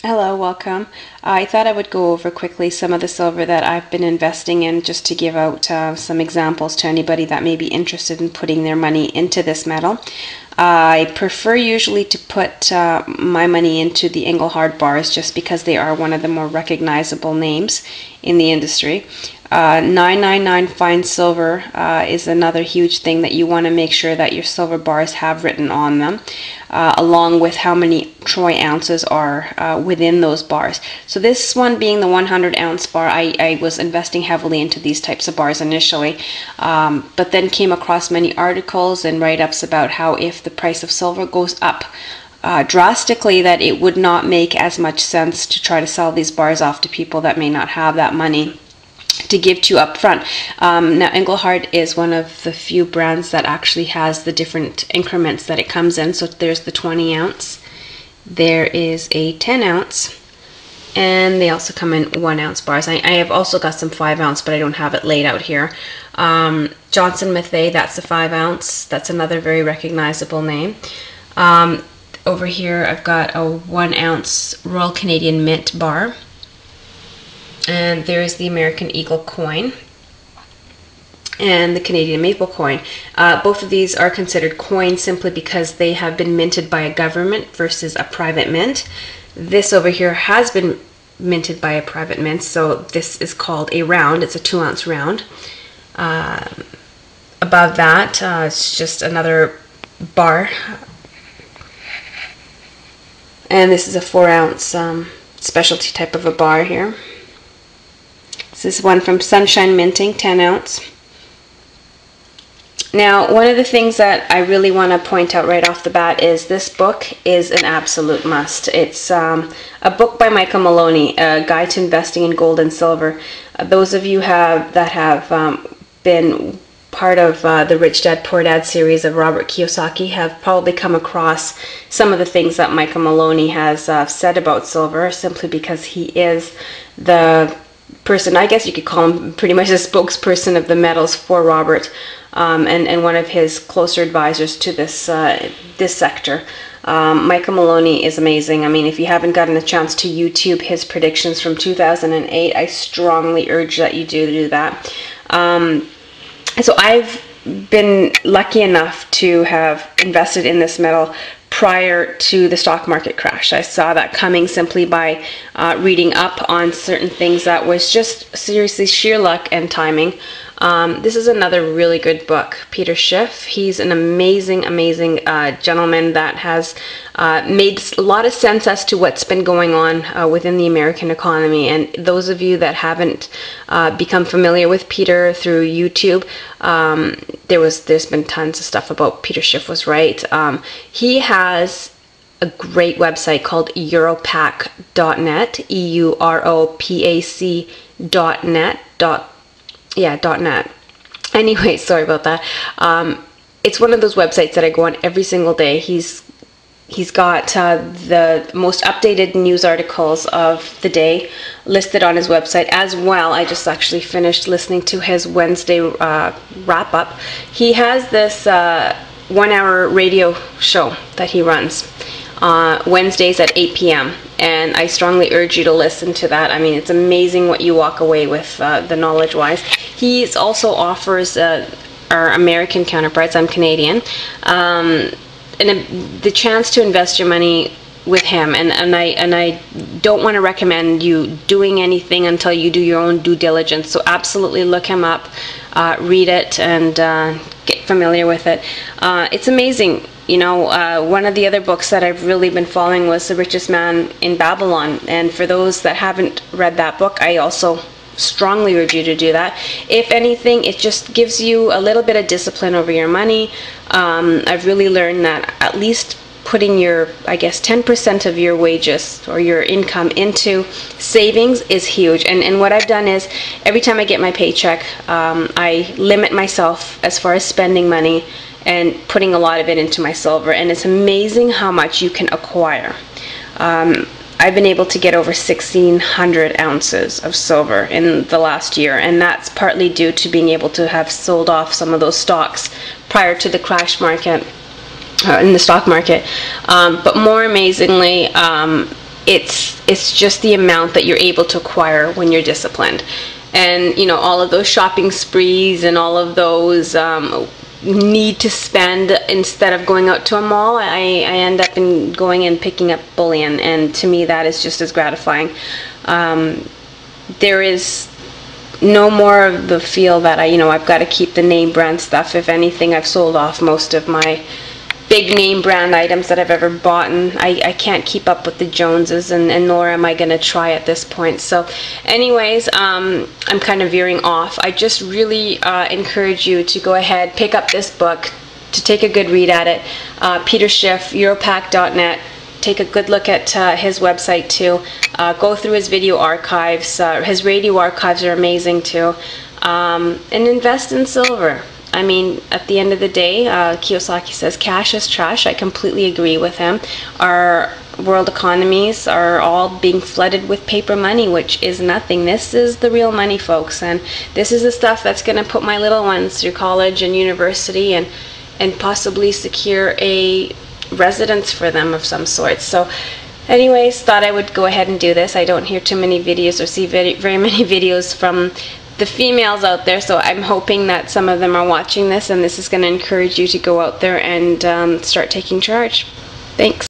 Hello, welcome. I thought I would go over quickly some of the silver that I've been investing in just to give out some examples to anybody that may be interested in putting their money into this metal. I prefer usually to put my money into the Engelhard bars just because they are one of the more recognizable names in the industry. 999 fine silver is another huge thing that you want to make sure that your silver bars have written on them, along with how many troy ounces are within those bars. So this one being the 100 ounce bar, I was investing heavily into these types of bars initially, but then came across many articles and write-ups about how if the price of silver goes up drastically, that it would not make as much sense to try to sell these bars off to people that may not have that money to give to up front. Now Engelhard is one of the few brands that actually has the different increments that it comes in. So there's the 20 ounce, there is a 10 ounce, and they also come in 1 ounce bars. I have also got some 5 ounce, but I don't have it laid out here. Johnson Matthey, that's the 5 ounce. That's another very recognizable name. Over here I've got a 1 ounce Royal Canadian Mint bar. And there is the American Eagle coin and the Canadian Maple coin. Both of these are considered coins simply because they have been minted by a government versus a private mint. This over here has been minted by a private mint, so this is called a round. It's a 2 ounce round. Above that, it's just another bar. And this is a 4 ounce specialty type of a bar here. This is one from Sunshine Minting, 10 ounce. Now, one of the things that I really want to point out right off the bat is this book is an absolute must. It's a book by Michael Maloney, A Guide to Investing in Gold and Silver. Those of you that have been part of the Rich Dad Poor Dad series of Robert Kiyosaki have probably come across some of the things that Michael Maloney has said about silver, simply because he is the person, I guess you could call him pretty much a spokesperson of the metals for Robert, and one of his closer advisors to this this sector. Michael Maloney is amazing. I mean, if you haven't gotten a chance to YouTube his predictions from 2008, I strongly urge that you do that. So I've been lucky enough to have invested in this metal prior to the stock market crash. I saw that coming simply by reading up on certain things that was just seriously sheer luck and timing. This is another really good book. Peter Schiff, he's an amazing gentleman that has made a lot of sense as to what's been going on within the American economy. And those of you that haven't become familiar with Peter through YouTube, there's been tons of stuff about Peter Schiff was right. He has a great website called Europac.net, EUROPAC.net. .net. Anyway, sorry about that. It's one of those websites that I go on every single day. He's got the most updated news articles of the day listed on his website as well. I just actually finished listening to his Wednesday wrap up. He has this 1 hour radio show that he runs Wednesdays at 8 p.m. and I strongly urge you to listen to that. I mean, it's amazing what you walk away with the knowledge-wise. He also offers our American counterparts, I'm Canadian, and the chance to invest your money with him, and I don't want to recommend you doing anything until you do your own due diligence. So absolutely look him up, read it, and get familiar with it. It's amazing. You know, one of the other books that I've really been following was The Richest Man in Babylon, and for those that haven't read that book, I also strongly urge you to do that. If anything, it just gives you a little bit of discipline over your money. I've really learned that at least putting your, I guess, 10% of your wages or your income into savings is huge. And what I've done is every time I get my paycheck, I limit myself as far as spending money and putting a lot of it into my silver, and it's amazing how much you can acquire. I've been able to get over 1,600 ounces of silver in the last year, and that's partly due to being able to have sold off some of those stocks prior to the crash market, in the stock market. But more amazingly, it's just the amount that you're able to acquire when you're disciplined. And you know, all of those shopping sprees and all of those need to spend, instead of going out to a mall, I end up going and picking up bullion, and to me that is just as gratifying. There is no more of the feel that I've got to keep the name brand stuff. If anything, I've sold off most of my big name brand items that I've ever bought, and I can't keep up with the Joneses, and nor am I going to try at this point. So anyways, I'm kind of veering off. I just really encourage you to go ahead, pick up this book, to take a good read at it. Peter Schiff, Europack.net. Take a good look at his website too. Go through his video archives. His radio archives are amazing too. And invest in silver. I mean, at the end of the day, Kiyosaki says cash is trash. I completely agree with him. Our world economies are all being flooded with paper money, which is nothing. This is the real money, folks, and this is the stuff that's going to put my little ones through college and university, and possibly secure a residence for them of some sort. So anyways, thought I would go ahead and do this. I don't hear too many videos or see very many videos from the females out there, so I'm hoping that some of them are watching this, and this is going to encourage you to go out there and start taking charge. Thanks.